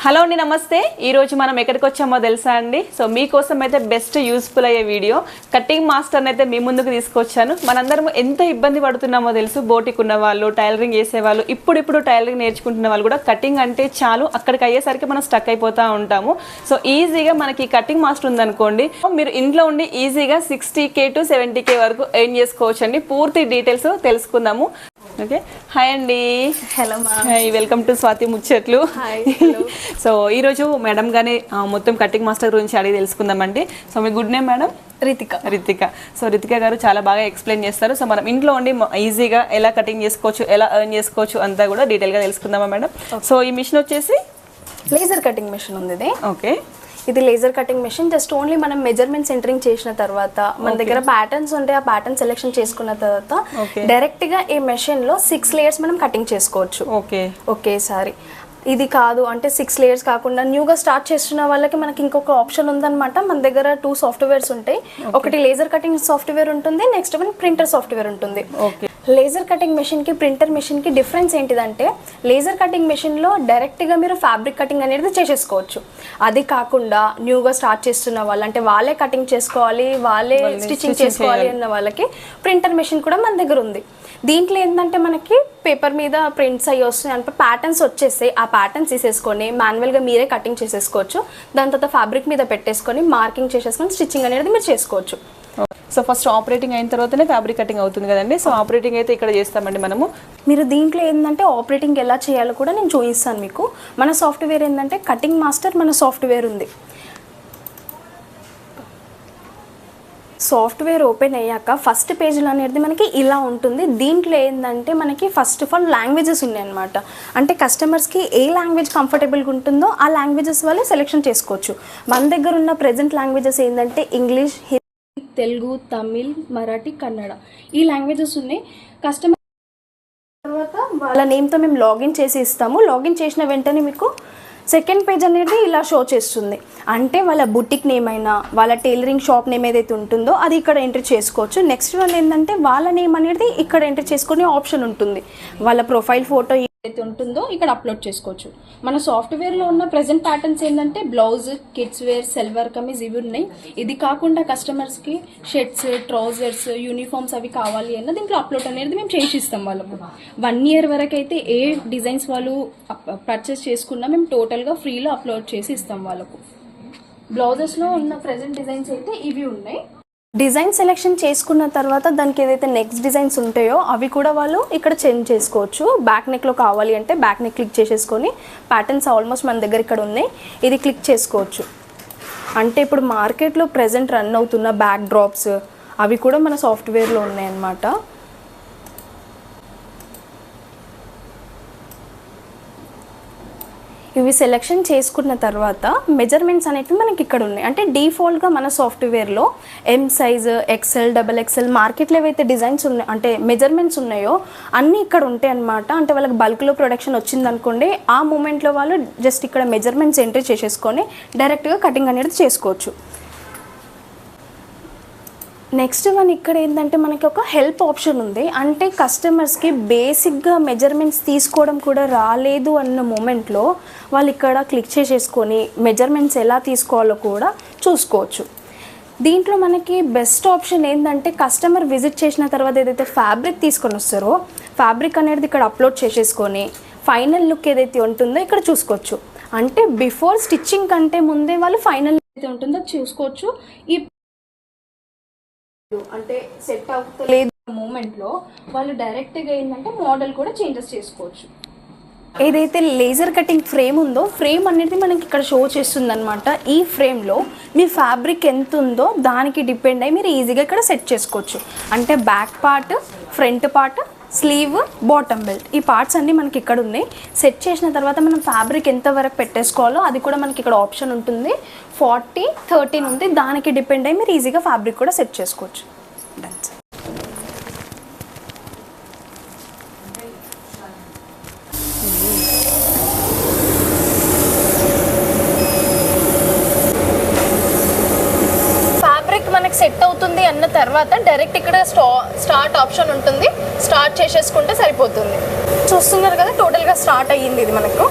Hello అండి, నమస్తే. ఈరోజు మనం ఎక్కడికి వచ్చామో తెలుసా అండి? సో మీకోసం అయితే బెస్ట్ యూస్ఫుల్ అయ్యే వీడియో కటింగ్ మాస్టర్ని అయితే మీ ముందుకు తీసుకొచ్చాను. మనందరం ఎంత ఇబ్బంది పడుతున్నామో తెలుసు. బోటిక్ ఉన్న వాళ్ళు, టైలరింగ్ చేసేవాళ్ళు, ఇప్పుడు టైలరింగ్ నేర్చుకుంటున్న వాళ్ళు కూడా కటింగ్ అంటే చాలు అక్కడికి అయ్యేసరికి మనం స్టక్ అయిపోతూ ఉంటాము. సో ఈజీగా మనకి కటింగ్ మాస్టర్ ఉందనుకోండి, మీరు ఇంట్లో ఉండి ఈజీగా 60K to 70K వరకు ఎర్న్ చేసుకోవచ్చు అండి. పూర్తి డీటెయిల్స్ తెలుసుకుందాము. ఓకే, హాయ్ అండి. Hello, hi, welcome to Swathi ముచ్చట్లు. సో ఈరోజు మేడం గానే మొత్తం కటింగ్ మాస్టర్ గురించి అడిగి తెలుసుకుందామండి. సో మీ good name madam? Ritika. So Ritika గారు చాలా బాగా ఎక్స్ప్లెయిన్ చేస్తారు. సో మనం ఇంట్లో ఉండి ఈజీగా ఎలా కటింగ్ చేసుకోవచ్చు, ఎలా ఎర్న్ చేసుకోవచ్చు అంతా కూడా డీటెయిల్గా తెలుసుకుందామా మేడం? సో ఈ మిషన్ వచ్చేసి లేజర్ కటింగ్ మిషన్ ఉంది ఇది. ఓకే, ఇది laser cutting machine. Just only మనం మెజర్మెంట్స్ ఎంటరింగ్ చేసిన తర్వాత మన దగ్గర ప్యాటర్న్స్ ఉంటే ఆ ప్యాటర్న్ సెలెక్షన్ చేసుకున్న తర్వాత డైరెక్ట్ గా ఈ మెషిన్ లో 6 లేయర్స్ మనం కటింగ్ చేసుకోవచ్చు ఒకేసారి. ఇది కాదు అంటే 6 లేయర్స్ కాకుండా న్యూగా స్టార్ట్ చేస్తున్న వాళ్ళకి మనకి ఇంకొక ఆప్షన్ ఉందన్నమాట. మన దగ్గర 2 సాఫ్ట్వేర్స్ ఉంటాయి. ఒకటి లేజర్ కటింగ్ సాఫ్ట్వేర్ ఉంటుంది, నెక్స్ట్ వన్ ప్రింటర్ సాఫ్ట్వేర్ ఉంటుంది. లేజర్ కటింగ్ మెషిన్ కి ప్రింటర్ మెషిన్ కి డిఫరెన్స్ ఏంటిదంటే, లేజర్ కటింగ్ మెషిన్ లో డైరెక్ట్ గా మీరు ఫ్యాబ్రిక్ కటింగ్ అనేది చేసేసుకోవచ్చు. అది కాకుండా న్యూగా స్టార్ట్ చేస్తున్న వాళ్ళు, అంటే వాళ్ళే కటింగ్ చేసుకోవాలి, వాళ్ళే స్టిచ్చింగ్ చేసుకోవాలి అన్న వాళ్ళకి ప్రింటర్ మెషిన్ కూడా మన దగ్గర ఉంది. దీంట్లో ఏంటంటే మనకి పేపర్ మీద ప్రింట్స్ అయ్యి వస్తున్నాయి అంటే ప్యాటర్న్స్ వచ్చేస్తాయి. ఆ ప్యాటర్న్స్ తీసేసుకొని మాన్యువల్గా మీరే కటింగ్ చేసేసుకోవచ్చు. దాని తర్వాత ఫ్యాబ్రిక్ మీద పెట్టేసుకొని మార్కింగ్ చేసేసుకొని స్టిచ్చింగ్ అనేది మీరు చేసుకోవచ్చు. సో ఫస్ట్ ఆపరేటింగ్ అయిన తర్వాతనే ఫ్యాబ్రిక్ కటింగ్ అవుతుంది కదండి. సో ఆపరేటింగ్ అయితే ఇక్కడ చేస్తామండి మనము. మీరు దీంట్లో ఏంటంటే ఆపరేటింగ్ ఎలా చేయాలో కూడా నేను చూపిస్తాను మీకు. మన సాఫ్ట్వేర్ ఏంటంటే కటింగ్ మాస్టర్ మన సాఫ్ట్వేర్ ఉంది. సాఫ్ట్వేర్ ఓపెన్ అయ్యాక ఫస్ట్ పేజ్లో అనేది మనకి ఇలా ఉంటుంది. దీంట్లో ఏంటంటే మనకి ఫస్ట్ ఆఫ్ ఆల్ లాంగ్వేజెస్ ఉన్నాయి అనమాట. అంటే కస్టమర్స్కి ఏ లాంగ్వేజ్ కంఫర్టబుల్గా ఉంటుందో ఆ లాంగ్వేజెస్ వల్ల సెలెక్షన్ చేసుకోవచ్చు. మన దగ్గర ఉన్న ప్రెజెంట్ లాంగ్వేజెస్ ఏంటంటే ఇంగ్లీష్, హిందీ, తెలుగు, తమిళ్, మరాఠీ, కన్నడ ఈ లాంగ్వేజెస్ ఉన్నాయి. కస్టమర్ తర్వాత వాళ్ళ నేమ్తో మేము లాగిన్ చేసి ఇస్తాము. లాగిన్ చేసిన వెంటనే మీకు సెకండ్ పేజ్ అనేది ఇలా షో చేస్తుంది. అంటే వాళ్ళ బుటిక్ నేమ్ అయినా వాళ్ళ టైలరింగ్ షాప్ నేమ్ ఏదైతే ఉంటుందో అది ఇక్కడ ఎంటర్ చేసుకోవచ్చు. నెక్స్ట్ వన్ ఏంటంటే వాళ్ళ నేమ్ అనేది ఇక్కడ ఎంటర్ చేసుకునే ఆప్షన్ ఉంటుంది. వాళ్ళ ప్రొఫైల్ ఫోటో ఏదైతే ఉంటుందో ఇక్కడ అప్లోడ్ చేసుకోవచ్చు. మన సాఫ్ట్వేర్లో ఉన్న ప్రెజెంట్ ప్యాటర్న్స్ ఏంటంటే blouse, kids wear, salwar kameez ఇవి ఉన్నాయి. ఇది కాకుండా కస్టమర్స్కి షర్ట్స్, ట్రౌజర్స్, యూనిఫామ్స్ అవి కావాలి అన్న దీంట్లో అప్లోడ్ అనేది మేము చేసి ఇస్తాం వాళ్ళకు. 1 year వరకు అయితే ఏ డిజైన్స్ వాళ్ళు పర్చేస్ చేసుకున్నా మేము టోటల్గా ఫ్రీలో అప్లోడ్ చేసి ఇస్తాం వాళ్ళకు. బ్లౌజెస్లో ఉన్న ప్రెజెంట్ డిజైన్స్ అయితే ఇవి ఉన్నాయి. డిజైన్ సెలెక్షన్ చేసుకున్న తర్వాత దానికి ఏదైతే నెక్స్ట్ డిజైన్స్ ఉంటాయో అవి కూడా వాళ్ళు ఇక్కడ చేంజ్ చేసుకోవచ్చు. బ్యాక్ నెక్లో కావాలి అంటే బ్యాక్ నెక్ క్లిక్ చేసేసుకొని ప్యాటర్న్స్ ఆల్మోస్ట్ మన దగ్గర ఇక్కడ ఉన్నాయి, ఇది క్లిక్ చేసుకోవచ్చు. అంటే ఇప్పుడు మార్కెట్లో ప్రెజెంట్ రన్ అవుతున్న బ్యాక్ డ్రాప్స్ అవి కూడా మన సాఫ్ట్వేర్లో ఉన్నాయన్నమాట. ఇవి సెలెక్షన్ చేసుకున్న తర్వాత మెజర్మెంట్స్ అనేవి మనకి ఇక్కడ ఉన్నాయి. అంటే డిఫాల్ట్గా మన సాఫ్ట్వేర్లో M సైజ్, XL, XXL మార్కెట్లో ఏవైతే డిజైన్స్ ఉన్నాయి అంటే మెజర్మెంట్స్ ఉన్నాయో అన్నీ ఇక్కడ ఉంటాయి అన్నమాట. అంటే వాళ్ళకి బల్క్లో ప్రొడక్షన్ వచ్చిందనుకోండి, ఆ మూమెంట్లో వాళ్ళు జస్ట్ ఇక్కడ మెజర్మెంట్స్ ఎంట్రీ చేసేసుకొని డైరెక్ట్గా కటింగ్ అనేది చేసుకోవచ్చు. నెక్స్ట్ వన్ ఇక్కడ ఏంటంటే మనకి ఒక హెల్ప్ ఆప్షన్ ఉంది. అంటే కస్టమర్స్కి బేసిక్గా మెజర్మెంట్స్ తీసుకోవడం కూడా రాలేదు అన్న మూమెంట్లో వాళ్ళు ఇక్కడ క్లిక్ చేసేసుకొని మెజర్మెంట్స్ ఎలా తీసుకోవాలో కూడా చూసుకోవచ్చు. దీంట్లో మనకి బెస్ట్ ఆప్షన్ ఏంటంటే కస్టమర్ విజిట్ చేసిన తర్వాత ఏదైతే ఫ్యాబ్రిక్ తీసుకొని వస్తారో ఫ్యాబ్రిక్ అనేది ఇక్కడ అప్లోడ్ చేసేసుకొని ఫైనల్ లుక్ ఏదైతే ఉంటుందో ఇక్కడ చూసుకోవచ్చు. అంటే బిఫోర్ స్టిచ్చింగ్ కంటే ముందే వాళ్ళు ఫైనల్ ఏదైతే ఉంటుందో చూసుకోవచ్చు. ఈ అంటే సెట్ అవుతలేదు మూమెంట్లో వాళ్ళు డైరెక్ట్గా ఏంటంటే మోడల్ కూడా చేంజెస్ చేసుకోవచ్చు. ఏదైతే లేజర్ కటింగ్ ఫ్రేమ్ ఉందో ఫ్రేమ్ అనేది మనకి ఇక్కడ షో చేస్తుంది అనమాట. ఈ ఫ్రేమ్లో మీ ఫ్యాబ్రిక్ ఎంత ఉందో దానికి డిపెండ్ అయ్యి మీరు ఈజీగా ఇక్కడ సెట్ చేసుకోవచ్చు. అంటే back part, front part, sleeve, bottom belt ఈ పార్ట్స్ అన్నీ మనకి ఇక్కడ ఉన్నాయి. సెట్ చేసిన తర్వాత మనం ఫ్యాబ్రిక్ ఎంత వరకు పెట్టేసుకోవాలో అది కూడా మనకి ఇక్కడ ఆప్షన్ ఉంటుంది. 40, 13 ఉంది. దానికి డిపెండ్ అయ్యి మీరు ఈజీగా ఫ్యాబ్రిక్ కూడా సెట్ చేసుకోవచ్చు. మనకి సెట్ అవుతుంది అన్న తర్వాత డైరెక్ట్ ఇక్కడ స్టార్ట్ ఆప్షన్ ఉంటుంది. స్టార్ట్ చేసేసుకుంటే సరిపోతుంది. చూస్తున్నారు కదా టోటల్గా స్టార్ట్ అయ్యింది ఇది మనకు.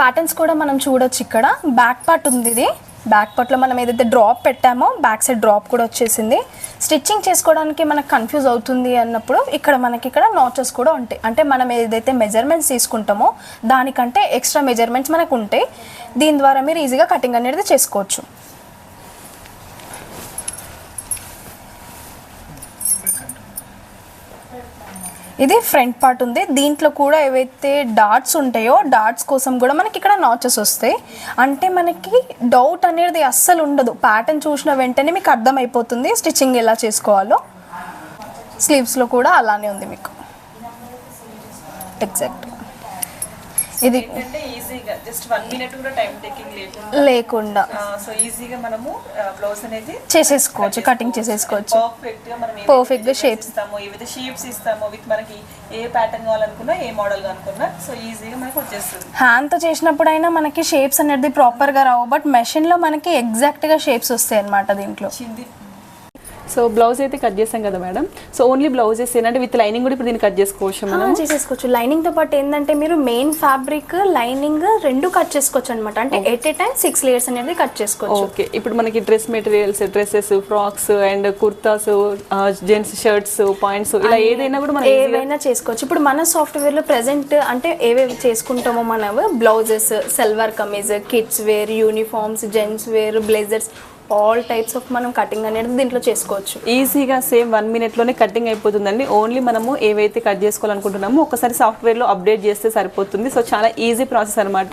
ప్యాటర్న్స్ కూడా మనం చూడొచ్చు. ఇక్కడ బ్యాక్ పార్ట్ ఉంది, ఇది బ్యాక్ పార్ట్లో మనం ఏదైతే డ్రాప్ పెట్టామో బ్యాక్ సైడ్ డ్రాప్ కూడా వచ్చేసింది. స్టిచ్చింగ్ చేసుకోవడానికి మనకు కన్ఫ్యూజ్ అవుతుంది అన్నప్పుడు ఇక్కడ మనకి ఇక్కడ నాచెస్ కూడా ఉంటాయి. అంటే మనం ఏదైతే మెజర్మెంట్స్ తీసుకుంటామో దానికంటే ఎక్స్ట్రా మెజర్మెంట్స్ మనకు ఉంటాయి. దీని ద్వారా మీరు ఈజీగా కటింగ్ అనేది చేసుకోవచ్చు. ఇది ఫ్రంట్ పార్ట్ ఉంది. దీంట్లో కూడా ఏవైతే డాట్స్ ఉంటాయో డాట్స్ కోసం కూడా మనకి ఇక్కడ నాచెస్ వస్తాయి. అంటే మనకి డౌట్ అనేది అస్సలు ఉండదు. ప్యాటర్న్ చూసిన వెంటనే మీకు అర్థమైపోతుంది స్టిచ్చింగ్ ఎలా చేసుకోవాలో. స్లీవ్స్లో కూడా అలానే ఉంది మీకు ఎగ్జాక్ట్. ఇది ఈజీగా జస్ట్ 1 మినిట్ కూడా టైం టేకింగ్ లేకుండా సో ఈజీగా మనము బ్లౌజ్ అనేది చేసేసుకోవచ్చు, కటింగ్ చేసేసుకోవచ్చు. పర్ఫెక్ట్ గా షేప్స్ ఇస్తాము, ఏవైతే షేప్స్ ఇస్తామో విత్ మనకి ఏ ప్యాటర్న్ కావాలనుకున్నా ఏ మోడల్ కావాలనుకున్నా సో ఈజీగా మనకు వచ్చేస్తుంది. హ్యాండ్ తో చేసినప్పుడైనా మనకి షేప్స్ అనేది ప్రాపర్ గా రావు, బట్ మెషిన్ లో మనకి ఎగ్జాక్ట్ గా షేప్స్ వస్తాయి అన్నమాట దీంట్లో. సో బ్లౌజ్ అయితే కట్ చేసాం కదా మేడం. సో ఓన్లీ బ్లౌజెస్ ఏంటంటే విత్ లైనింగ్ కూడా ఇప్పుడు దీన్ని కట్ చేసుకోవచ్చు మనం. చేసేసుకోవచ్చు. లైనింగ్ తో పాటు ఏంటంటే మీరు మెయిన్ ఫ్యాబ్రిక్ లైనింగ్ రెండు కట్ చేసుకోవచ్చు అనమాట. అంటే ఎట్ ఏ టైం 6 లేయర్స్ అనేది కట్ చేసుకోవచ్చు. ఓకే, ఇప్పుడు మనకి dress materials, dresses, frocks and kurtas, gents shirts, points ఇలా ఏదైనా కూడా మనం ఏవైనా చేసుకోవచ్చు. ఇప్పుడు మన సాఫ్ట్వేర్ లో ప్రెసెంట్ అంటే ఏవేవి చేసుకుంటామో మనం blouses, salwar kameez, kids wear, uniforms, gents wear, blazers, all types of మనం కటింగ్ అనేది దీంట్లో చేసుకోవచ్చు. ఈజీగా సేమ్ 1 మినిట్లోనే కటింగ్ అయిపోతుందండి. ఓన్లీ మనము ఏవైతే కట్ చేసుకోవాలనుకుంటున్నామో ఒకసారి సాఫ్ట్వేర్లో అప్డేట్ చేస్తే సరిపోతుంది. సో చాలా ఈజీ ప్రాసెస్ అనమాట.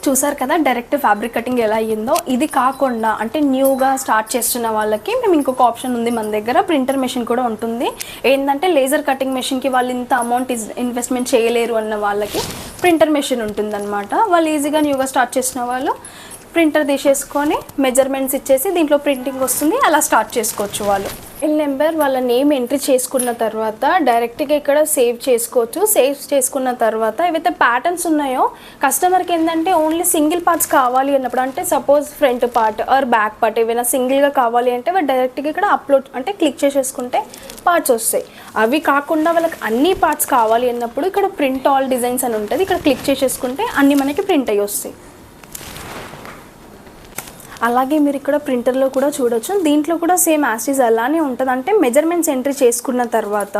చూసారు కదా డైరెక్ట్ ఫ్యాబ్రిక్ కటింగ్ ఎలా అయ్యిందో. ఇది కాకుండా అంటే న్యూగా స్టార్ట్ చేస్తున్న వాళ్ళకి మేము ఇంకొక ఆప్షన్ ఉంది మన దగ్గర. ప్రింటర్ మెషిన్ కూడా ఉంటుంది. ఏంటంటే లేజర్ కటింగ్ మెషిన్కి వాళ్ళు ఇంత అమౌంట్ ఇన్వెస్ట్మెంట్ చేయలేరు అన్న వాళ్ళకి ప్రింటర్ మెషిన్ ఉంటుందన్నమాట. వాళ్ళు ఈజీగా న్యూగా స్టార్ట్ చేసిన వాళ్ళు ప్రింటర్ తీసేసుకొని మెజర్మెంట్స్ ఇచ్చేసి దీంట్లో ప్రింటింగ్ వస్తుంది, అలా స్టార్ట్ చేసుకోవచ్చు. వాళ్ళు మొబైల్ నెంబర్ వాళ్ళ నేమ్ ఎంట్రీ చేసుకున్న తర్వాత డైరెక్ట్గా ఇక్కడ సేవ్ చేసుకోవచ్చు. సేవ్ చేసుకున్న తర్వాత ఏవైతే ప్యాటర్న్స్ ఉన్నాయో కస్టమర్కి ఏంటంటే ఓన్లీ సింగిల్ పార్ట్స్ కావాలి అన్నప్పుడు, అంటే suppose front part or back part ఏమైనా సింగిల్గా కావాలి అంటే వాళ్ళు డైరెక్ట్గా ఇక్కడ అప్లోడ్ అంటే క్లిక్ చేసేసుకుంటే పార్ట్స్ వస్తాయి. అవి కాకుండా వాళ్ళకి అన్ని పార్ట్స్ కావాలి అన్నప్పుడు ఇక్కడ ప్రింట్ ఆల్ డిజైన్స్ అని ఉంటుంది. ఇక్కడ క్లిక్ చేసేసుకుంటే అన్నీ మనకి ప్రింట్ అయ్యి వస్తాయి. అలాగే మీరు ఇక్కడ ప్రింటర్లో కూడా చూడొచ్చు. దీంట్లో కూడా సేమ్ యాస్టీస్ అలానే ఉంటుంది. అంటే మెజర్మెంట్స్ ఎంట్రీ చేసుకున్న తర్వాత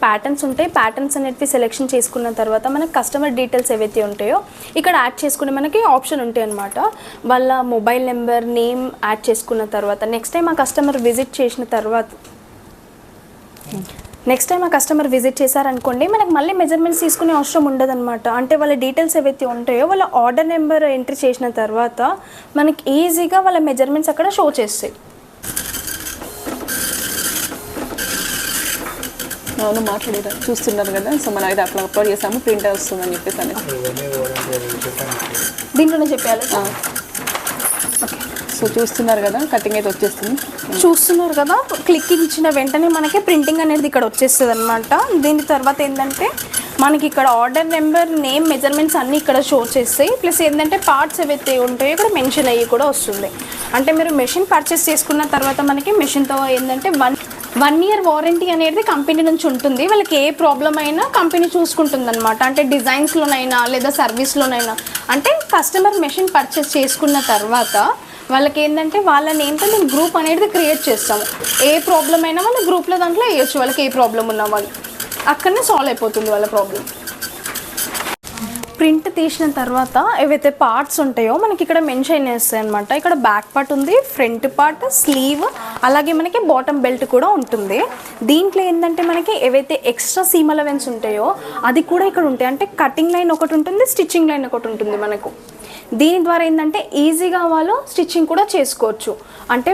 ప్యాటర్న్స్ ఉంటాయి. ప్యాటర్న్స్ అనేటివి సెలెక్షన్ చేసుకున్న తర్వాత మనకి కస్టమర్ డీటెయిల్స్ ఏవైతే ఉంటాయో ఇక్కడ యాడ్ చేసుకుని మనకి ఆప్షన్ ఉంటాయి అన్నమాట. వాళ్ళ మొబైల్ నెంబర్, నేమ్ యాడ్ చేసుకున్న తర్వాత నెక్స్ట్ టైం ఆ కస్టమర్ విజిట్ చేశారనుకోండి మనకు మళ్ళీ మెజర్మెంట్స్ తీసుకునే అవసరం ఉండదన్నమాట. అంటే వాళ్ళ డీటెయిల్స్ ఏవైతే ఉంటాయో వాళ్ళ ఆర్డర్ నెంబర్ ఎంట్రీ చేసిన తర్వాత మనకి ఈజీగా వాళ్ళ మెజర్మెంట్స్ అక్కడ షో చేస్తాయి. అవును, మాట్లాడారు చూస్తున్నారు కదా. సో మనం అయితే అట్లా అప్లోడ్ చేసాము, ప్రింటర్ వస్తుందని చెప్పేసి అని దీంట్లోనే చెప్పాలి. సో చూస్తున్నారు కదా కటింగ్ అయితే వచ్చేస్తుంది. చూస్తున్నారు కదా క్లిక్కింగ్ ఇచ్చిన వెంటనే మనకి ప్రింటింగ్ అనేది ఇక్కడ వచ్చేస్తుంది అనమాట. దీని తర్వాత ఏంటంటే మనకి ఇక్కడ ఆర్డర్ నెంబర్, నేమ్, మెజర్మెంట్స్ అన్నీ ఇక్కడ షో చేస్తాయి. ప్లస్ ఏంటంటే పార్ట్స్ ఏవైతే ఉంటాయో ఇక్కడ మెన్షన్ అయ్యి కూడా వస్తుంది. అంటే మీరు మెషిన్ పర్చేస్ చేసుకున్న తర్వాత మనకి మెషిన్తో ఏంటంటే 1 year వారంటీ అనేది కంపెనీ నుంచి ఉంటుంది. వాళ్ళకి ఏ ప్రాబ్లం అయినా కంపెనీ చూసుకుంటుంది అనమాట. అంటే డిజైన్స్లోనైనా లేదా సర్వీస్లోనైనా. అంటే కస్టమర్ మెషిన్ పర్చేస్ చేసుకున్న తర్వాత వాళ్ళకి ఏంటంటే వాళ్ళ నేమ్తో మేము గ్రూప్ అనేది క్రియేట్ చేస్తాము. ఏ ప్రాబ్లం అయినా వాళ్ళ గ్రూప్లో దాంట్లో వేయచ్చు. వాళ్ళకి ఏ ప్రాబ్లం ఉన్నా వాళ్ళు అక్కడనే సాల్వ్ అయిపోతుంది వాళ్ళ ప్రాబ్లం. ప్రింట్ తీసిన తర్వాత ఏవైతే పార్ట్స్ ఉంటాయో మనకి ఇక్కడ మెన్షన్ చేస్తాయి అనమాట. ఇక్కడ బ్యాక్ పార్ట్ ఉంది, ఫ్రంట్ పార్ట్, స్లీవ్, అలాగే మనకి బాటమ్ బెల్ట్ కూడా ఉంటుంది. దీంట్లో ఏంటంటే మనకి ఏవైతే ఎక్స్ట్రా సీమ్ అలవెన్స్ ఉంటాయో అది కూడా ఇక్కడ ఉంటాయి. అంటే కటింగ్ లైన్ ఒకటి ఉంటుంది, స్టిచ్చింగ్ లైన్ ఒకటి ఉంటుంది మనకు. దీని ద్వారా ఏంటంటే ఈజీగా వాళ్ళు స్టిచ్చింగ్ కూడా చేసుకోవచ్చు. అంటే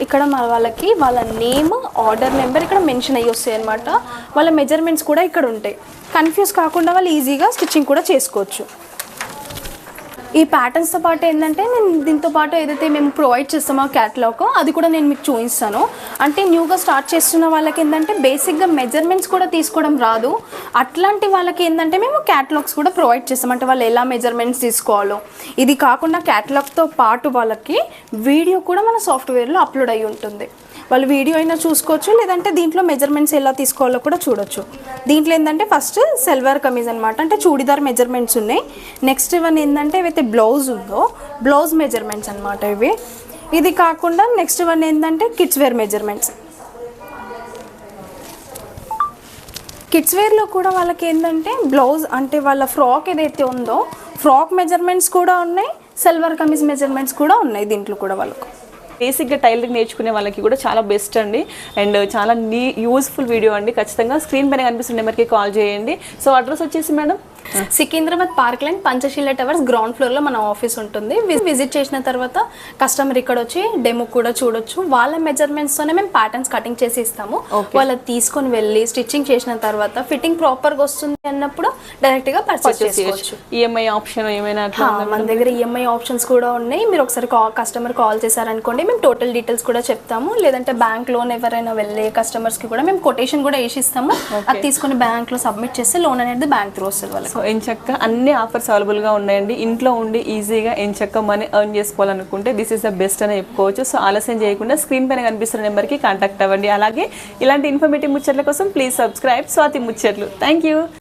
ఇక్కడ వాళ్ళకి వాళ్ళ నేమ్, ఆర్డర్ నెంబర్ ఇక్కడ మెన్షన్ అయ్యి వస్తాయి అనమాట. వాళ్ళ మెజర్మెంట్స్ కూడా ఇక్కడ ఉంటాయి. కన్ఫ్యూజ్ కాకుండా వాళ్ళు ఈజీగా స్టిచ్చింగ్ కూడా చేసుకోవచ్చు. ఈ ప్యాటర్న్స్తో పాటు ఏంటంటే నేను దీంతో పాటు ఏదైతే మేము ప్రొవైడ్ చేస్తామో క్యాటలాగ్ అది కూడా నేను మీకు చూపిస్తాను. అంటే న్యూగా స్టార్ట్ చేస్తున్న వాళ్ళకి ఏంటంటే బేసిక్గా మెజర్మెంట్స్ కూడా తీసుకోవడం రాదు. అట్లాంటి వాళ్ళకి ఏంటంటే మేము క్యాటలాగ్స్ కూడా ప్రొవైడ్ చేస్తాం. అంటే వాళ్ళు ఎలా మెజర్మెంట్స్ తీసుకోవాలో. ఇది కాకుండా క్యాటలాగ్తో పాటు వాళ్ళకి వీడియో కూడా మన సాఫ్ట్వేర్లో అప్లోడ్ అయ్యి ఉంటుంది. వాళ్ళు వీడియో అయినా చూసుకోవచ్చు, లేదంటే దీంట్లో మెజర్మెంట్స్ ఎలా తీసుకోవాలో కూడా చూడొచ్చు. దీంట్లో ఏంటంటే ఫస్ట్ సెల్వార్ కమీజ్ అనమాట, అంటే చూడిదార్ మెజర్మెంట్స్ ఉన్నాయి. నెక్స్ట్ వన్ ఏంటంటే ఏవైతే బ్లౌజ్ ఉందో బ్లౌజ్ మెజర్మెంట్స్ అనమాట ఇవి. ఇది కాకుండా నెక్స్ట్ వన్ ఏంటంటే కిడ్స్ వేర్ మెజర్మెంట్స్. కిడ్స్ వేర్లో కూడా వాళ్ళకి ఏంటంటే బ్లౌజ్ అంటే వాళ్ళ ఫ్రాక్ ఏదైతే ఉందో ఫ్రాక్ మెజర్మెంట్స్ కూడా ఉన్నాయి, సల్వార్ కమీజ్ మెజర్మెంట్స్ కూడా ఉన్నాయి దీంట్లో కూడా వాళ్ళకు. బేసిక్గా టైలరింగ్ నేర్చుకునే వాళ్ళకి కూడా చాలా బెస్ట్ అండి, అండ్ చాలా యూస్ఫుల్ వీడియో అండి. ఖచ్చితంగా స్క్రీన్ పైన కనిపిస్తున్న నెంబర్కి కాల్ చేయండి. సో అడ్రస్ వచ్చేసి madam Secunderabad park line Panchsheel towers ground floor లో మన ఆఫీస్ ఉంటుంది. విజిట్ చేసిన తర్వాత కస్టమర్ ఇక్కడ వచ్చి డెమో కూడా చూడొచ్చు. వాళ్ళ మెజర్మెంట్స్ తోనే మేము ప్యాటర్న్స్ కటింగ్ చేసి ఇస్తాము. వాళ్ళు తీసుకొని వెళ్ళి స్టిచ్చింగ్ చేసిన తర్వాత ఫిట్టింగ్ ప్రాపర్ గా వస్తుంది అన్నప్పుడు డైరెక్ట్ గా పర్చేస్ చేసుకోవచ్చు. ఈఎంఐ ఆప్షన్ ఏమైనా మన దగ్గర ఈఎంఐ ఆప్షన్స్ కూడా ఉన్నాయి. మీరు ఒకసారి కస్టమర్ కాల్ చేశారనుకోండి, మేము టోటల్ డీటెయిల్స్ కూడా చెప్తాము. లేదంటే బ్యాంక్ లోన్ ఎవరైనా వెళ్ళే కస్టమర్స్ కి కూడా మేము కొటేషన్ కూడా వేసి ఇస్తాము. అది తీసుకొని బ్యాంక్ లో సబ్మిట్ చేస్తే లోన్ అనేది బ్యాంక్ త్రూ వస్తుంది వాళ్ళకి. సో ఎంచక్క అన్ని ఆఫర్స్ అవైలబుల్గా ఉన్నాయండి. ఇంట్లో ఉండి ఈజీగా ఎంచక్క మనీ ఎర్న్ చేసుకోవాలనుకుంటే దిస్ ఈస్ ద బెస్ట్ అని చెప్పుకోవచ్చు. సో ఆలస్యం చేయకుండా స్క్రీన్ పైన కనిపిస్తున్న నెంబర్కి కాంటాక్ట్ అవ్వండి. అలాగే ఇలాంటి ఇన్ఫర్మేటివ్ ముచ్చట్ల కోసం ప్లీజ్ సబ్స్క్రైబ్ స్వాతి ముచ్చట్లు. Thank you.